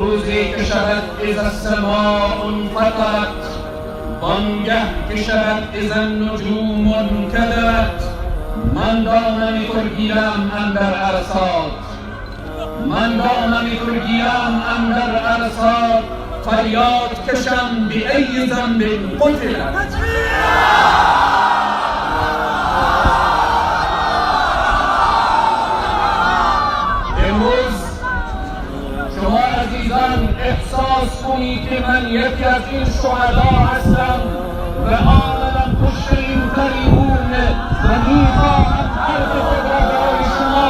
روزی که شود اذا السماء انفطرت، وانگه که شود اذا النجوم انکدرت. من دامن تو گیرم اندر عرصات، من دامن تو گیرم اندر عرصات، فریاد کشم بأی ذنب قتلت. امروز شما عزیزان احساس کنید که من یکی از این شهدا هستم و عالم کشترین فریبون و میخواهم حرف خود را برای شما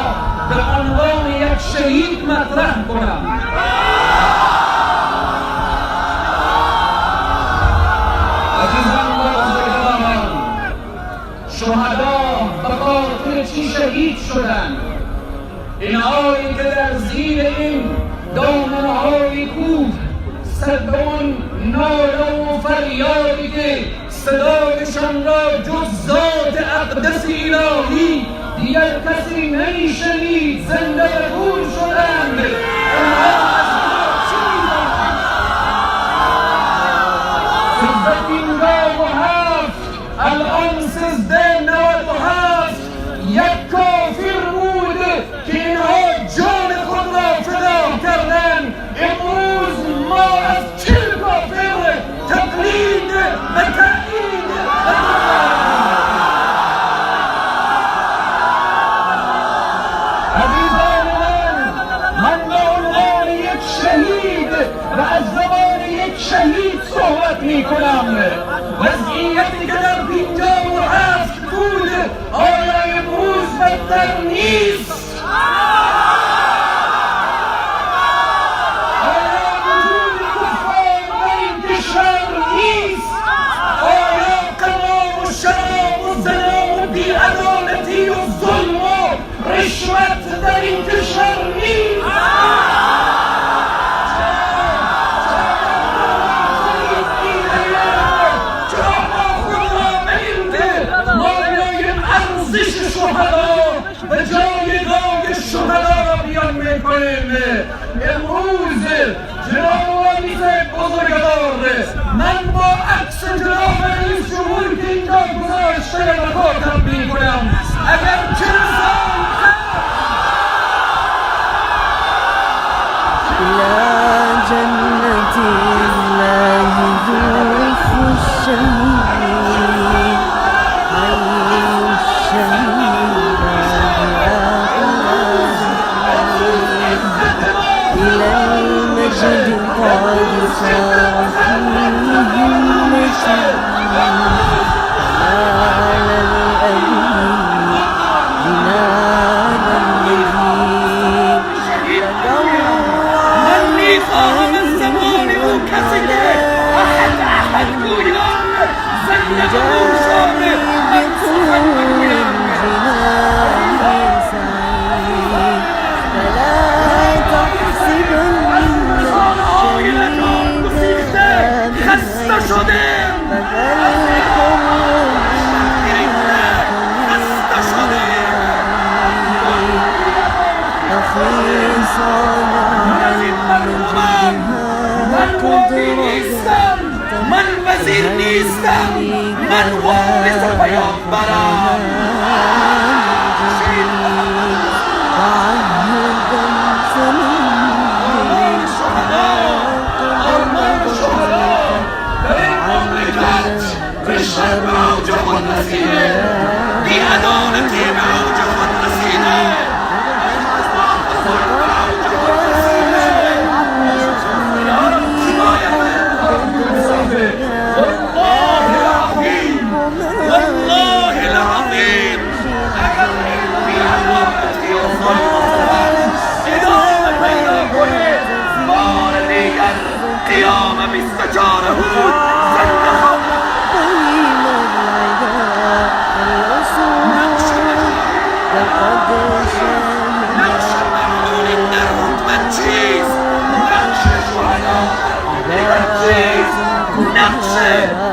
به عنوان یک شهید مطرح کنم. عزیزان و بزرگواران، شهدا به خاطر چی شهید شدند؟ اینهایی که در زیر این دامنه‌های کوه صدون ناله و فریادی که صدایشان را جز ذات اقدس الهی دیگر کسی نمیشنید زنده به گور شدند. الان 1397 یک کافر بود که اینها جان خود را فدا کردند. امروز ما از چه کافر تقلید و تأیید عزیزان من به عنوان یک شهید و از زمان یک شهید صحبت می کنم. وضعیتی که در 57 بود آیا امروز بدتر نیست؟ آیا وجود کفار در این کشور نیست؟ آیا قمار و شراب و زنا و بی‌عدالتی و ظلم و رشوت در این کشور نیست؟ به جایگاه شهدا را بیان میکنیم. امروز جناب بزرگوار، من با عکس جناب رئیس جمهور که اینجا گذاشته مخاطب میکنم. اگر 40 سال إلى جنة الله ذوف الشهيد حي الشهيد إلى المجد قد صار فيه المشهد على الأمين جنان النبي خواهم الزمان او کسی که احد گویم زنده اون شامه من سخن بگویم. آنهای نجات گسیخته خسته شدیم، خسته شدیم. من وابی نیستم، من وزیر نیستم، من وارث پیامبرم. آرمان شهدا در این مملکت رشوت به اوج خود رسیده، بی‌عدالتی به اوج خود رسیده. والله العظيم اگر این بی‌عدالتی و ظلم ادامه پیدا کنه، بار دیگر قیام 24 هود زنده خواهد. نقش مردونی در حکمت چیست؟ نقش شهدا در چیست؟ نقش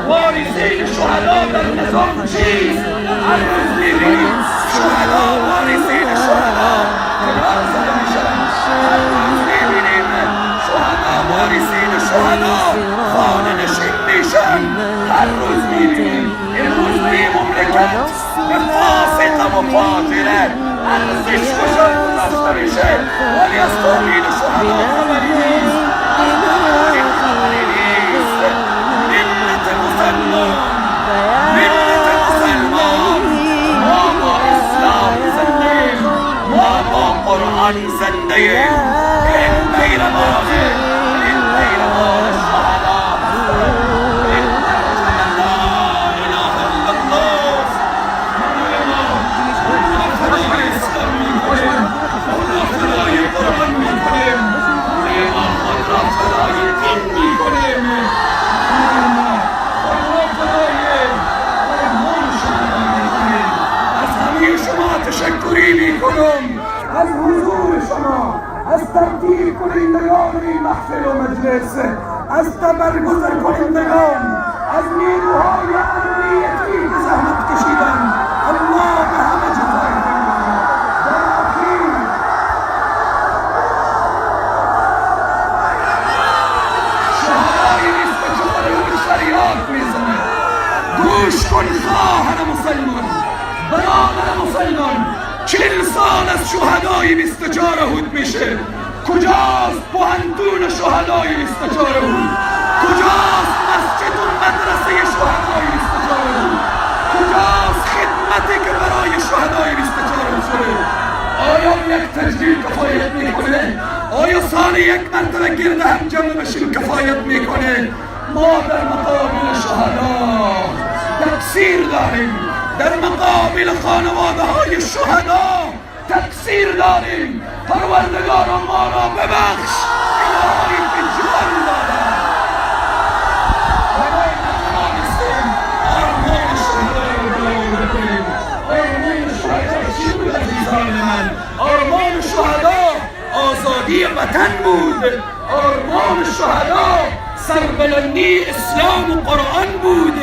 وارثین شهدا در نظام چیست؟ هر روز می‌بینیم شهدا وارثین شهدا کنار زده میشن. هر روز می‌بینیم شهدا شهدا خانه نشین میشن. هر روز میبینیم امروز به این مملکت به فاسق و فاجره ارزش کشان گذاشته میشه، ولی از توحید شهدا خبری نیست. خبری نیست. ملت مسلمان ما با اسلام زندگیم، ما با قرآن زندگیم. این پیروانه، این پیروان شهدا تشکری میکنم از حضور شما، از ترتیب کنندگان این محفل و مجلس، از تبرگزر کنندگان، از نیروهای امنیتی که زحمت کشیدن. الله به همه جزای شهدای 24 شریعت میزنه. گوش کن خواهر مسلمان، برادر مسلمان، 40 سال از شهدای 24 احد میشه. کجاست پوهنتون شهدای 24 احد؟ کجاست مسجد و مدرسه شهدای 24 احد؟ کجاست خدمتی که برای شهدای 24 احد شده؟ آیا یک تجلیل کفایت میکنه؟ آیا سال یک مرتبه گرد هم جمع بشیم کفایت میکنه؟ ما در مقابل شهدا تقصیر داریم، در مقابل خانواده های شهدا تقصیر داریم. پروردگار ما را ببخش، الهی که جان دادن آرمان شهدا رو بلند بکنیم. آرمان شهدا چی بود عزیزان من؟ آرمان شهدا آزادی وطن بود. آرمان شهدا سربلندی اسلام و قرآن بود.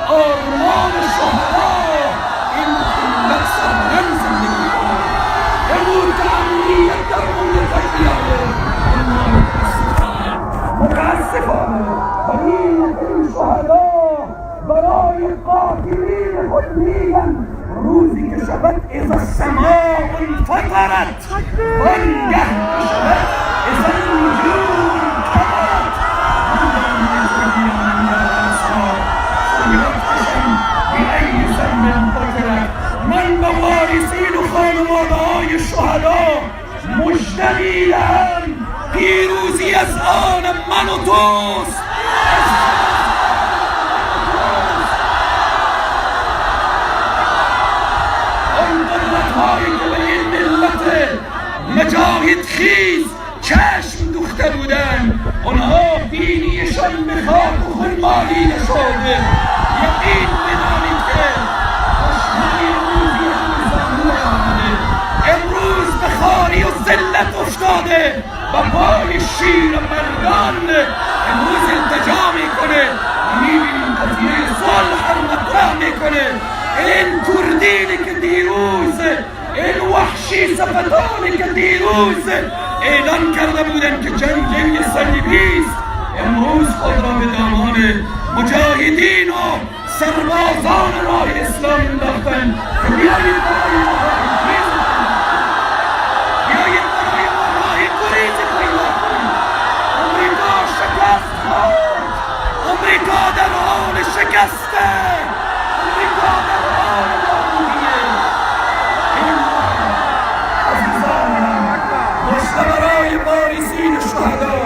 آرمان شهدا این ملت سربلند زندگی کنه. امور که امنیت در مملکت بیاره. متاسفانه برای این شهدا برای قاتلین خود میگن روزی که شود اذا السماء انفطرت، وانگه شود اذا النجوم انکدرت. من به وارثین و خانواده های شهدا مژده میدهم پیروزی از آن من و توست. آن قدرت‌هایی که به این ملت مجاهد خیز چشم دوخته بودند، آنها دینیشان به خاک و خون مالی نشده. یقین بدانید که امروز به خواری و ذلت افتاده، با پای شیر مردان امروز التجا میکنه. میبینیم قضیه صلح مطرح میکنه. این کردینی که دیروز، این وحشی صفتانی که دیروز اعلان کرده بودن که جنگ صلیبیست، امروز خود را به دامان مجاهدین و سربازان راه اسلام انداختن. بیایید برای ما امریکا شکست خورد. امریکا در حال شکسته. امریکا در حال نابودیه. عزیزان من، مژده برای وارثین شهدا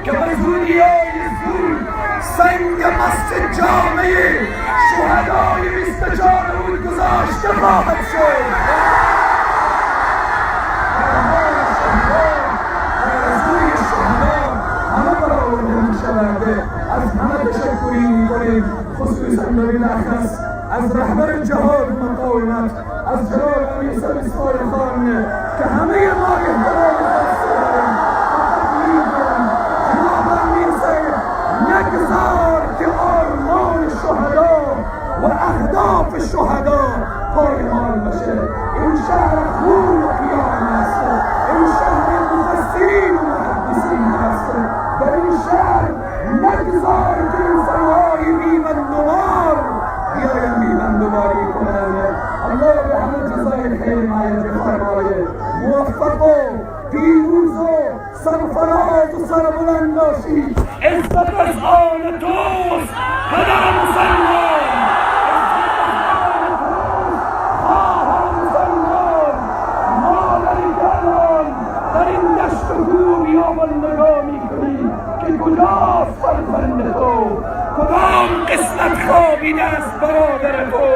که به زودیای زود سنگ مسجد جامع شهدای 24 احد گذاشته خواهد شد. از همه تشکری می‌کنیم، خصوصا در این اخص از رهبر جهاد مقاومت، از جناب امیر اسماعیل خان که همه ما احترام خاص داریم. جناب امیر صاحب نگذار که آرمان شهدا و اهداف شهدا پایمال بشه. این شهر خون و قیام است. این شهر مفسرین و محدثین است. در این شهر نگذار که انسانهای بی‌بندوبار بیاین بی‌بندوباری کنند. الله به همه جزای خیر نایب بفرماید. موفق و پیروز و سرفراز و سربلند باشی. عزت از آن توست پدر مسلمان، خواهر مسلمان. ما در این دشت و کوه بیابان نگاه میکنیم که کجاست فرزند تو، کدام قسمت خوابیده است برادر تو،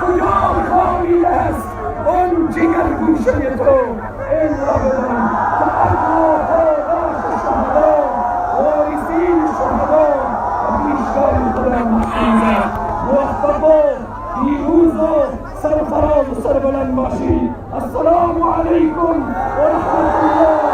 کجا خوابیده است اون جگر گوشه تو. این را بدان که ارواح پاداش شهدا، وارثین شهدا و پیشگاه خدا محفوظ. موفق و پیروز و سرفراز و سربلند باشید. السلام علیکم و رحمت الله.